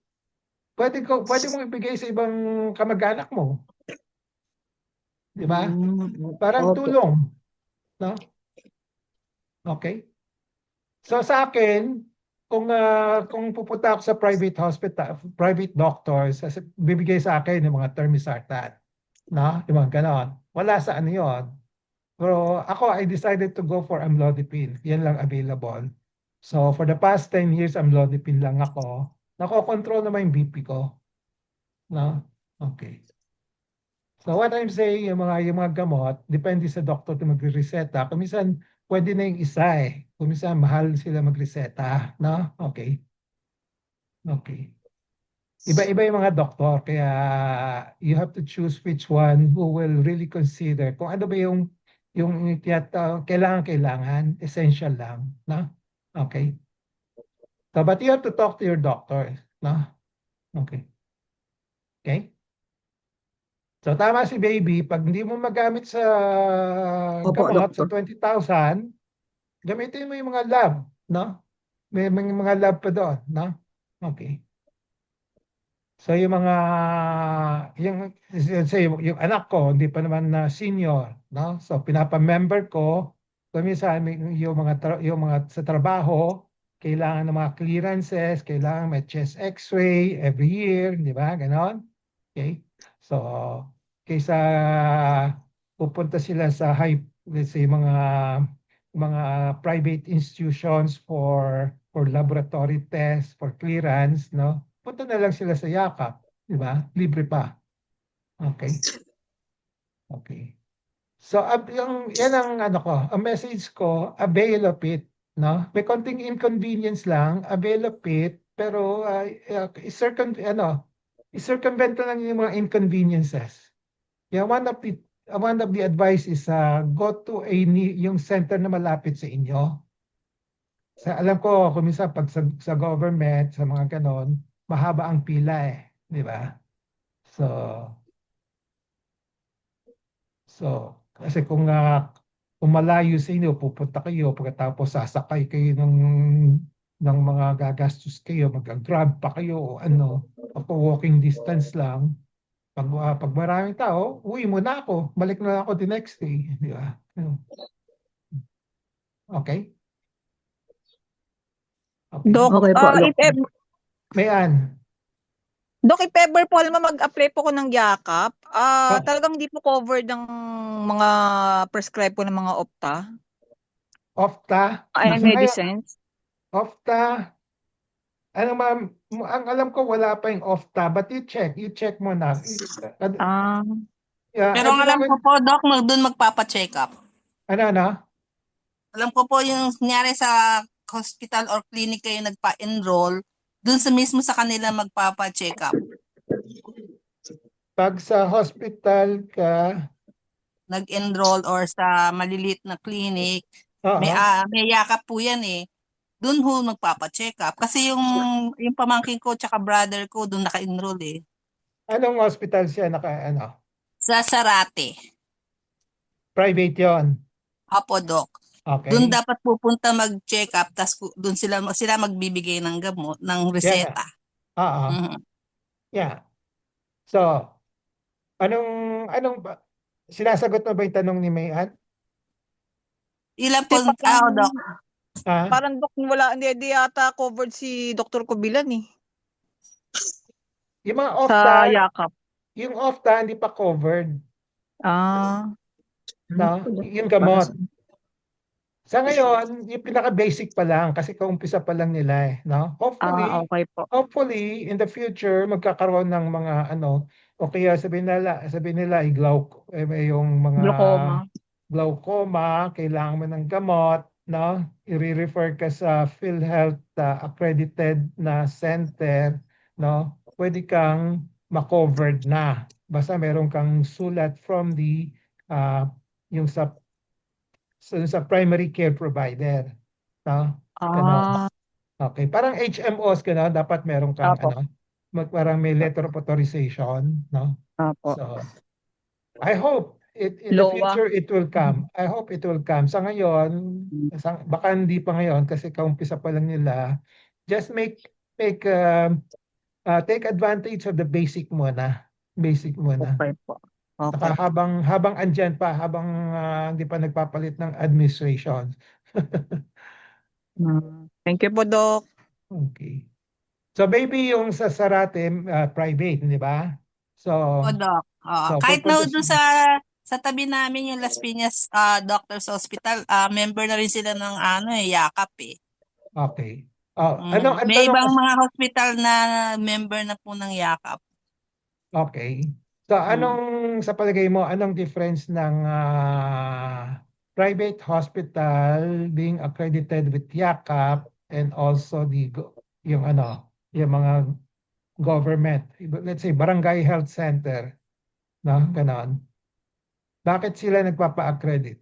Pwede mong ibigay sa ibang kamag-anak mo, di ba? Parang Opo. tulong, no? Okay? So sa akin, kung pupunta ako sa private hospital, private doctors, bibigay sa akin yung mga termisartan, no? Yung mga ganon. Wala sa ano yun. Pero ako, I decided to go for amlodipine. Yan lang available. So for the past 10 years, amlodipine lang ako. Nako-control naman yung BP ko. No? Okay. So what I'm saying, yung mga gamot, depende sa doktor kung magre-reseta. Kung minsan, pwede na yung isa eh. Kung minsan, mahal sila magreseta. No? Okay. Okay. Iba-iba yung mga doktor. Kaya you have to choose which one who will really consider kung ano ba yung kailangan, essential lang. No? Okay. So, but you have to talk to your doctor. No? Okay. Okay? So tama si baby, pag hindi mo magamit sa Opo, gamot sa doktor. 20,000, gamitin mo yung mga lab, no? may mga lab pa doon, no? Okay. So yung mga yung anak ko hindi pa naman na senior, no? So pinapa-member ko minsan yung mga sa trabaho kailangan ng mga clearances, kailangan may chest x-ray every year, di ba? Ganon. Okay? So kaysa pupunta sila sa let's say mga private institutions for laboratory tests, for clearance, no? Punta na lang sila sa Yakap, di ba? Libre pa. Okay. Okay. So, yan ang ano ko, ang message ko, avail of it, no? May konting inconvenience lang, avail of it, pero i-circumvent lang yung mga inconveniences. Yeah, one of the advice is go to yung center na malapit sa inyo. Alam ko, kung minsan pag sa government, sa mga ganon, mahaba ang pila eh. Di ba? So, kasi kung malayo sa inyo, pupunta kayo, pagkatapos sasakay kayo ng mga gagastos kayo, mag-grab pa kayo o ano, walking distance lang. Pag maraming tao, uwi muna ako. Balik na ako the next day. Di ba? Okay? Okay. Doc, Okay po, Doc. Mayan. Doc, if ever po, alam mo, mag-apply po ko ng yakap, Oh. talagang di po covered ng mga prescribe po ng mga opta Ofta. ay Sa ngayon, medicines. Ofta. Ano ma'am, ang alam ko wala pa yung Ofta, but you check mo na. Ah, Pero ang alam ko po, Doc, doon magpapa-check up. Ano? Alam ko po yung nangyari sa hospital or clinic kayo nagpa-enroll, doon mismo sa kanila magpapa-check up. Pag sa hospital ka, Nag-enroll or sa maliliit na clinic, may oo. may yakap po yan eh. Doon ho magpapa-check up. Kasi yung pamangkin ko tsaka brother ko doon naka-enroll eh. Anong hospital siya Sa Sarate. Private yon. Apo, Doc. Okay. Doon dapat pupunta mag-check up, tapos doon sila magbibigay ng gamot, ng reseta. Oo. Mhm. Yeah. So, anong sinasagot mo ba yung tanong ni Mayan? Ilan po, Doc? parang Doc, hindi yata covered si Dr. Kubilan eh. Yung mga Sa Ofta, yakap. yung Ofta hindi pa covered. Ah, No? Yung gamot. Sa ngayon, yung pinaka-basic pa lang kasi kaumpisa pa lang nila eh, no? okay po. Hopefully in the future magkakaroon ng mga o kaya sabihin nila yung mga glaucoma, kailangan mo ng gamot, no? I-refer ka sa PhilHealth accredited na center, no? Pwede kang ma-covered na. Basta meron kang sulat from yung sa primary care provider. No? Ganon. Okay. Parang HMOs, gano'n, dapat meron kang Apo. parang may letter of authorization. No? Apo. So, I hope in the Lowa. future it will come. I hope it will come. Sa ngayon, baka hindi pa ngayon kasi kaumpisa pa lang nila. Just take advantage of the basic muna. Basic muna. Okay po. Saka habang andyan pa, habang hindi pa nagpapalit ng administration. Thank you po, Doc. Okay. So maybe yung sa Sarate, private, di ba? So, O, Doc. Kahit na doon sa tabi namin yung Las Piñas Doctors Hospital, member na rin sila ng yakap eh. okay. May ibang mga hospital na member na po ng yakap. Okay. So sa palagay mo, anong difference ng private hospital being accredited with YACAP and also yung mga government, let's say barangay health center, no? Ganon. Bakit sila nagpapa-accredit?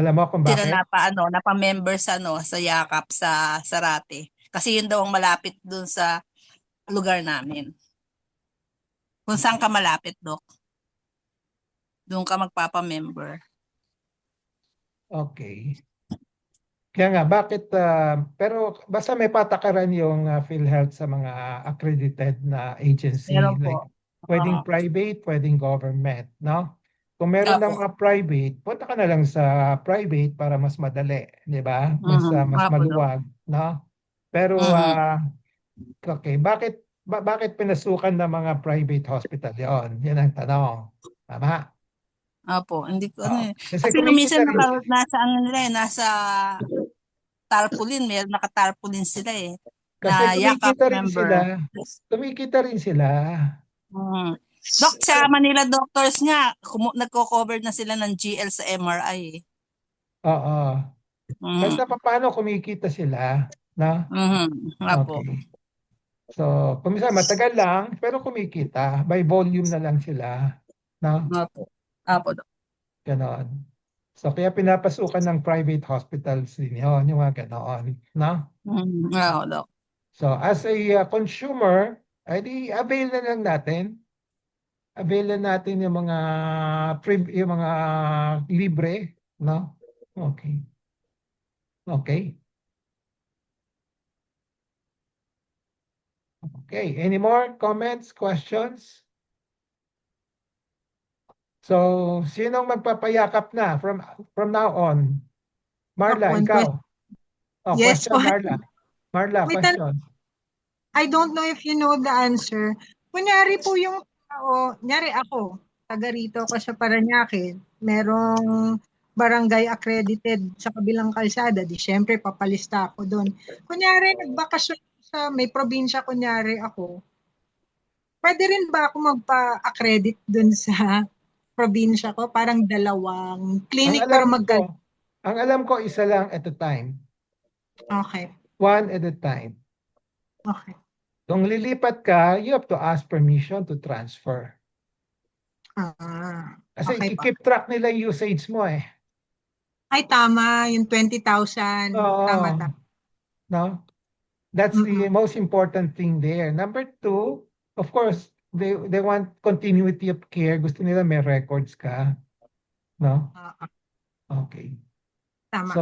Alam mo kung bakit? Sila napa-member sa yakap sa Sarate. Kasi yun daw ang malapit dun sa lugar namin. Kung saan ka malapit, Doc. Doon ka magpapa-member. Okay. Kaya nga, bakit, pero basta may patakaran yung PhilHealth sa mga accredited na agency, Meron like po. pwedeng Oo. private, pwedeng government, no? Kung meron ng Opo. mga private, punta ka na lang sa private para mas madali, di ba? Mas Opo, Dok. maluwag, no? Pero, Mhm. okay, bakit pinasukan ng mga private hospital yon? Yan ang tanong. Tama? Opo, hindi ko Oo. ano eh. Kasi Kasi nung kumikita minsan rin sila. nasa ano nila eh, nasa tarpaulin, naka-tarpaulin sila eh, Kasi na yakap member. kumikita rin sila. Mm. Dok, sa Manila Doctors nga, nagko-cover na sila ng GL sa MRI eh. Oo. Kahit Mhm. na paano kumikita sila, na? Mhm. Nga po. Okay. So, kuminsan matagal lang, pero kumikita. By volume na lang sila, no? Nga po. Apo, Dok. Ganon. So, kaya pinapasukan ng private hospitals din yun, yung mga ganon, no? Mhm. Nga, Dok. So, as a consumer, ay di avail na lang natin. Avail na natin yung mga libre, no? Okay. Okay. Okay. Any more comments, questions? So, sinong magpapayakap na from now on? Marla, One ikaw. question. Oh, Yes, question, po. Marla. Marla, May question. I don't know if you know the answer. Kunyari po yung tao, nyari ako, taga rito ako sa Parañaque, merong barangay accredited sa kabilang kalsada, di syempre papalista ako doon. Kunyari nagbakasyon sa may probinsya, kunyari ako, pwede rin ba ako magpa-accredit doon sa probinsya ko? Parang dalawang Ang clinic pero alam ko, ang alam ko isa lang at a time. Okay. One at a time. Okay. Kung lilipat ka, you have to ask permission to transfer. Kasi Okay pa. keep track nila yung usage mo eh. Ay, tama. Yung 20,000. Tama, Oo. tama. No? That's the Mm-mm. most important thing there. Number two, of course, they want continuity of care. Gusto nila may records ka. No? Oo, Okay. tama.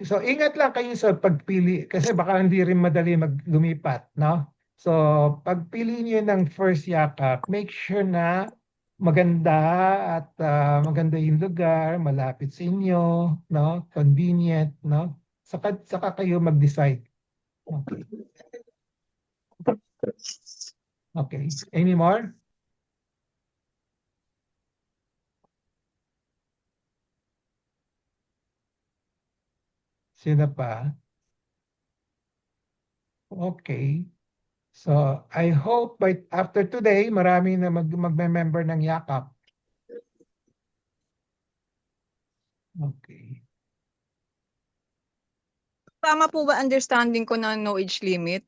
So ingat lang kayo sa pagpili kasi baka hindi rin madali lumipat, no? So pagpili niyo ng first yakap, make sure na maganda at maganda yung lugar, malapit sa inyo, no? Convenient, no? Saka kayo mag-decide. Okay. Okay. Any more? Sino pa? Okay. So, I hope by after today, marami na magme-member ng yakap. Okay. Tama po ba understanding ko na no age limit?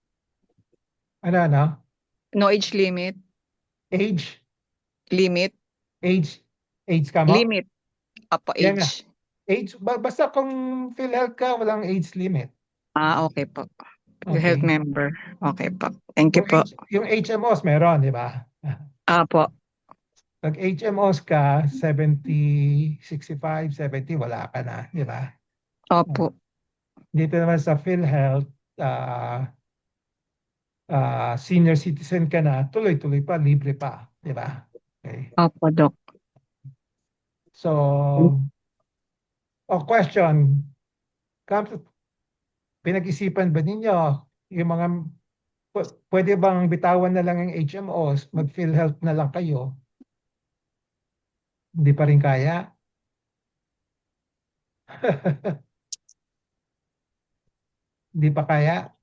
Ano? No age limit? Age? Limit? Age ka mo? Limit. Apa Yan nga. age. Age, basta kung PhilHealth ka, walang age limit. Okay po. Okay. Health member. Okay po. Thank you po. Yung HMOs meron, di ba? Apo. Pag HMOs ka, 70, 65, 70, wala ka na, di ba? Opo. Dito naman sa PhilHealth, senior citizen ka na, tuloy-tuloy pa, libre pa, di ba? Okay. Opo, Doc. So, question, pinag-isipan ba ninyo yung mga pwede bang bitawan na lang ang HMOs, mag-PhilHealth na lang kayo? Hindi pa rin kaya? Hindi pa kaya?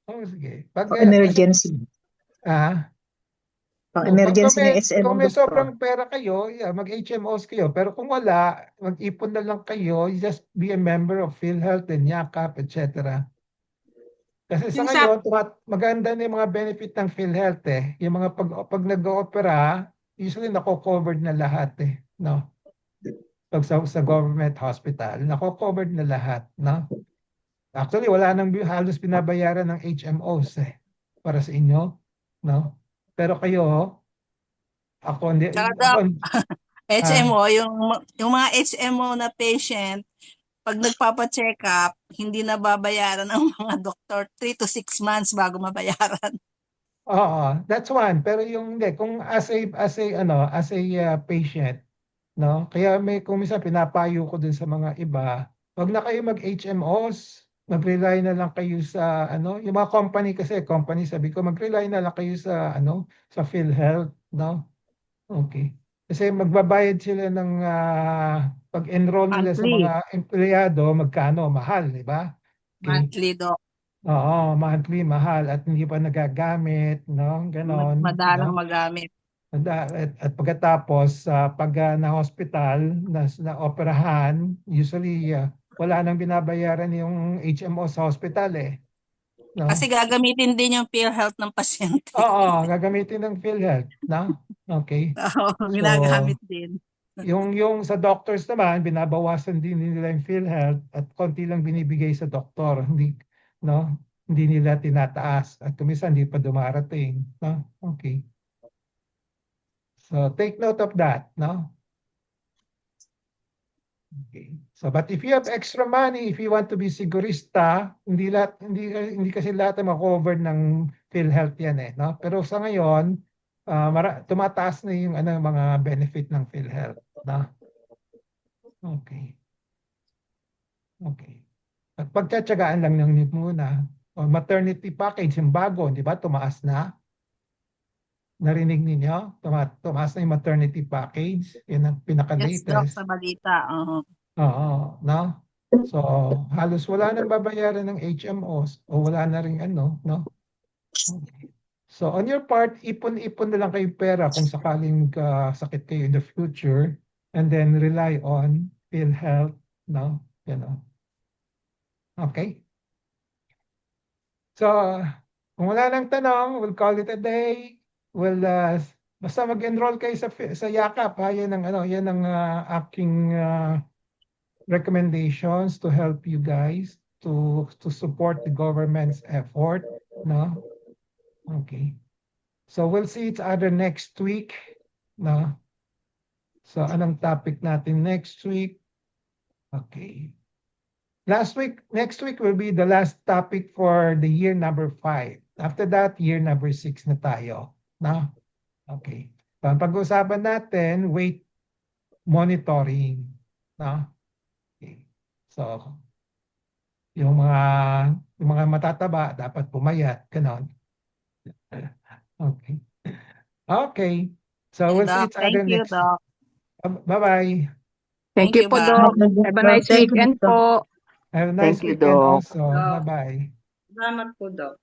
Oh, sige. Emergency. Pang emergency ng Kung SMO, may doktor. sobrang pera kayo, yeah, mag-HMOs kayo. Pero kung wala, mag-ipon na lang kayo, you just be a member of PhilHealth and YAKAP, etc. Kasi sa Yung ngayon, maganda na yung mga benefit ng PhilHealth eh. Yung mga pag nag-opera, usually nako-covered na lahat eh. No? Pag sa government hospital, nako-covered na lahat. No? Actually, wala nang halos binabayaran ng HMOs eh. Para sa inyo. No? Pero kayo, ako hindi, Tsaka, ako, Doc, HMO, yung mga HMO na patient, pag nagpapa-check up, hindi na babayaran ang mga doktor 3 to 6 months bago mabayaran. Oo, that's one. Pero yung hindi, kung as a patient, no? Kaya kung minsan pinapayo ko dun sa mga iba, wag na kayo mag-HMOs, mag-rely na lang kayo sa yung mga company sabi ko, mag-rely na lang kayo sa sa PhilHealth, no? Okay. Kasi magbabayad sila ng pag-enroll nila sa Monthly. mga empleyado, magkano? Mahal, di ba? Okay. Monthly, Doc. Oo, monthly, mahal at hindi pa nagagamit, no? Ganon, Madalang no? magamit. At pagkatapos, pag na-hospital, na-operahan, usually wala nang binabayaran yung HMO sa hospital no? Kasi gagamitin din yung PhilHealth ng pasyente. Oo, gagamitin ng PhilHealth, no? Okay. Oo, So, ginagamit din. yung sa doctors naman, binabawasan din nila yung PhilHealth at konti lang binibigay sa doktor. Hindi nila tinataas. At kuminsan hindi pa dumarating. No? Okay. So take note of that. No? Okay. So but if you have extra money, if you want to be sigurista, hindi kasi lahat ay ma-cover ng PhilHealth yan no? Pero sa ngayon, tumataas na yung mga benefit ng PhilHealth. No? Okay. Okay. At pagtsatsagaan lang ng muna. Maternity package, yung bago, di ba? Tumaas na. Narinig ninyo? Tumaas na yung maternity package. Yan ang Yes, Doc, pinaka-latest. sa balita. Oo, no? So, halos wala nang babayaran ng HMOs o wala na rin no? Okay. So, on your part, ipon-ipon na lang kayo pera kung sakaling sakit kayo in the future and then rely on PhilHealth, no? Okay? So, kung wala nang tanong, we'll call it a day. Basta mag-enroll kayo sa Yakap, ha? Yan ang aking recommendations to help you guys to support the government's effort, no? Okay. So we'll see each other next week, no? So anong topic natin next week? Okay. Next week will be the last topic for the year number 5. After that, year number 6 na tayo. No? Okay. So, ang pag-uusapan natin, weight monitoring. No? Okay. So, yung mga matataba, dapat pumayat. Ganon. Okay. Okay. So, we'll see Doc, each other thank you, next. Doc. Bye-bye. Thank Thank you you, po, Bob. Doc. Have a nice Thank you, weekend Doc. po. Have a nice Thank you, weekend Doc. also. Bye-bye. Salamat po, Doc.